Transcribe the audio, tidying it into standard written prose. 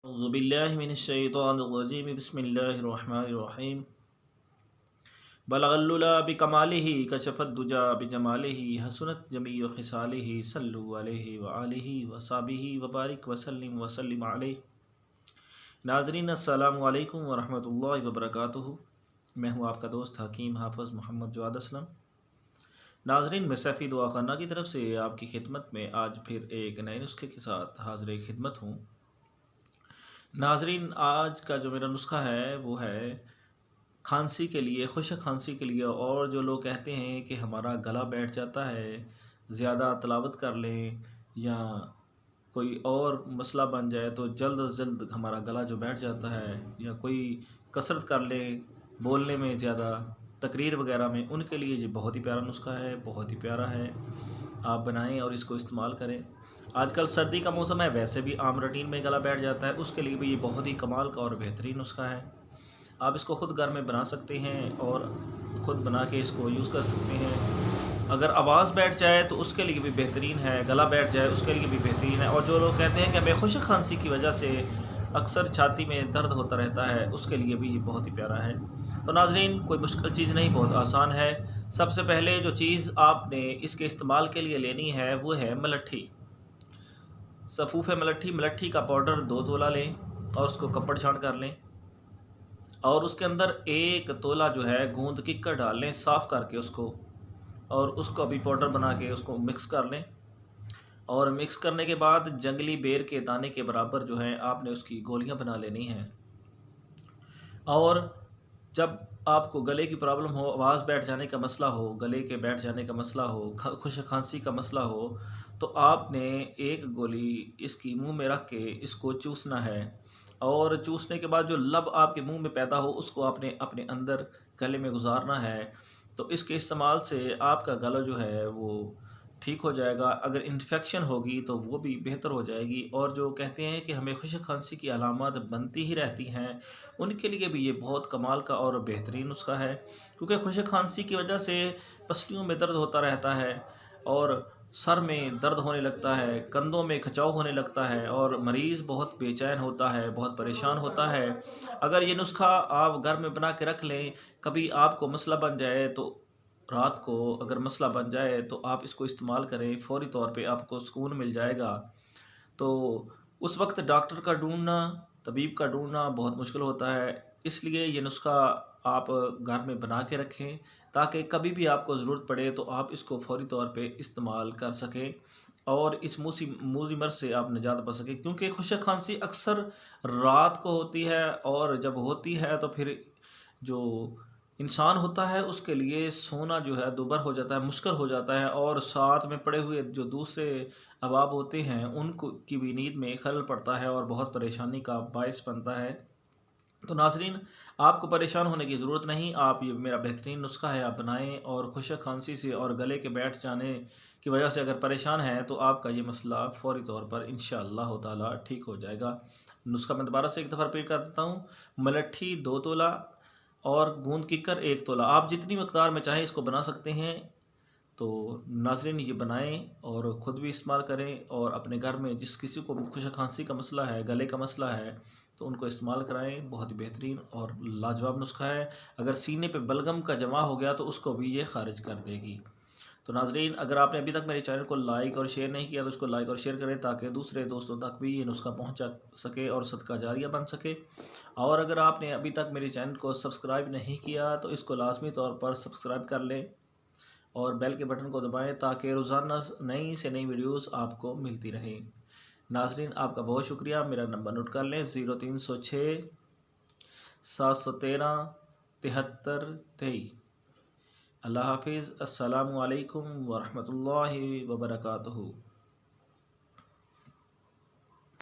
औज़ुबिल्लाहिमिनश्शैतानिर्रजीम बिस्मिल्लाहिर्रहमानिर्रहीम बलगल्लुला बिकमालिही कशफद्दुजा बिजमालिही हसनत जमीउ खिसालिही सल्लु अलैहि व आलिहि व सहाबिही व बारिक वसल्लिम अलैहि। नाज़रीन अस्सलामु अलैकुम व रहमतुल्लाहि व बरकातुहू। मैं हूँ आपका दोस्त हकीम हाफ़िज़ मोहम्मद जवाद असलम। नाज़रीन, मैं सफ़ी दुआ खाना की तरफ से आपकी खिदमत में आज फिर एक नए नुस्खे के साथ हाज़िर खिदमत हूँ। नाज़रीन, आज का जो मेरा नुस्खा है वो है खांसी के लिए, खुश्क खांसी के लिए। और जो लोग कहते हैं कि हमारा गला बैठ जाता है, ज़्यादा तलावत कर लें या कोई और मसला बन जाए तो जल्द अज जल्द हमारा गला जो बैठ जाता है, या कोई कसरत कर लें बोलने में ज़्यादा, तकरीर वगैरह में, उनके लिए ये बहुत ही प्यारा नुस्खा है, बहुत ही प्यारा है। आप बनाएं और इसको इस्तेमाल करें। आजकल सर्दी का मौसम है, वैसे भी आम रूटीन में गला बैठ जाता है, उसके लिए भी ये बहुत ही कमाल का और बेहतरीन नुस्खा है। आप इसको ख़ुद घर में बना सकते हैं और ख़ुद बना के इसको यूज़ कर सकते हैं। अगर आवाज़ बैठ जाए तो उसके लिए भी बेहतरीन है, गला बैठ जाए उसके लिए भी बेहतरीन है। और जो लोग कहते हैं कि हमें खुश्क खांसी की वजह से अक्सर छाती में दर्द होता रहता है, उसके लिए भी ये बहुत ही प्यारा है। तो नाज़रीन, कोई मुश्किल चीज़ नहीं, बहुत आसान है। सबसे पहले जो चीज़ आपने इसके इस्तेमाल के लिए लेनी है वो है मलट्ठी। सफ़ूफ़ मलट्ठी का पाउडर 2 तोला लें और उसको कपड़ छान कर लें। और उसके अंदर 1 तोला जो है गूंद किक्कर डाल लें, साफ़ करके उसको, और उसको अभी पाउडर बना के उसको मिक्स कर लें। और मिक्स करने के बाद जंगली बेर के दाने के बराबर जो है आपने उसकी गोलियां बना लेनी हैं। और जब आपको गले की प्रॉब्लम हो, आवाज़ बैठ जाने का मसला हो, गले के बैठ जाने का मसला हो, खुश्क खांसी का मसला हो, तो आपने 1 गोली इसकी मुंह में रख के इसको चूसना है। और चूसने के बाद जो लब आपके मुंह में पैदा हो उसको आपने अपने अंदर गले में गुजारना है। तो इसके इस्तेमाल से आपका गला जो है वो ठीक हो जाएगा। अगर इन्फेक्शन होगी तो वो भी बेहतर हो जाएगी। और जो कहते हैं कि हमें खुश्क खांसी की अलामत बनती ही रहती हैं, उनके लिए भी ये बहुत कमाल का और बेहतरीन नुस्खा है। क्योंकि खुश्क खांसी की वजह से पसलियों में दर्द होता रहता है, और सर में दर्द होने लगता है, कंधों में खिंचाव होने लगता है, और मरीज़ बहुत बेचैन होता है, बहुत परेशान होता है। अगर ये नुस्खा आप घर में बना के रख लें, कभी आपको मसला बन जाए तो रात को अगर मसला बन जाए तो आप इसको इस्तेमाल करें, फ़ौरी तौर पे आपको सुकून मिल जाएगा। तो उस वक्त डॉक्टर का ढूंढना, तबीब का ढूंढना बहुत मुश्किल होता है। इसलिए ये नुस्खा आप घर में बना के रखें, ताकि कभी भी आपको ज़रूरत पड़े तो आप इसको फ़ौरी तौर पे इस्तेमाल कर सकें और इस मूज़ी मर्ज़ से आप निजात पा सकें। क्योंकि खुश्क खांसी अक्सर रात को होती है, और जब होती है तो फिर जो इंसान होता है उसके लिए सोना जो है दुभर हो जाता है, मुश्किल हो जाता है, और साथ में पड़े हुए जो दूसरे अहबाब होते हैं उनको की भी नींद में खलल पड़ता है और बहुत परेशानी का बायस बनता है। तो नाज़रीन, आपको परेशान होने की ज़रूरत नहीं। आप ये मेरा बेहतरीन नुस्खा है, आप बनाएं। और खुश्क खांसी से और गले के बैठ जाने की वजह से अगर परेशान हैं तो आपका ये मसला फ़ौरी तौर पर इंशाअल्लाह ताला ठीक हो जाएगा। नुस्खा मैं दोबारा से एक दफ़ा रिपीट कर देता हूँ। मलट्ठी 2 तोला और गूंद किक्कर 1 तोला। आप जितनी मकदार में चाहें इसको बना सकते हैं। तो नाज़रीन, ये बनाएं और ख़ुद भी इस्तेमाल करें, और अपने घर में जिस किसी को खुश्क खांसी का मसला है, गले का मसला है, तो उनको इस्तेमाल कराएं। बहुत ही बेहतरीन और लाजवाब नुस्खा है। अगर सीने पे बलगम का जमा हो गया तो उसको भी ये खारिज कर देगी। तो नाज़रीन, अगर आपने अभी तक मेरे चैनल को लाइक और शेयर नहीं किया तो उसको लाइक और शेयर करें, ताकि दूसरे दोस्तों तक भी ये नुस्खा पहुंचा सके और सदका जारिया बन सके। और अगर आपने अभी तक मेरे चैनल को सब्सक्राइब नहीं किया तो इसको लाजमी तौर पर सब्सक्राइब कर लें और बेल के बटन को दबाएं, ताकि रोज़ाना नई से नई वीडियोस आपको मिलती रहें। नाज़रीन, आपका बहुत शुक्रिया। मेरा नंबर नोट कर लें, 0306 713 7323। अल्लाह हाफिज़। अस्सलामु अलैकुम व रहमतुल्लाहि व बरकातुहू।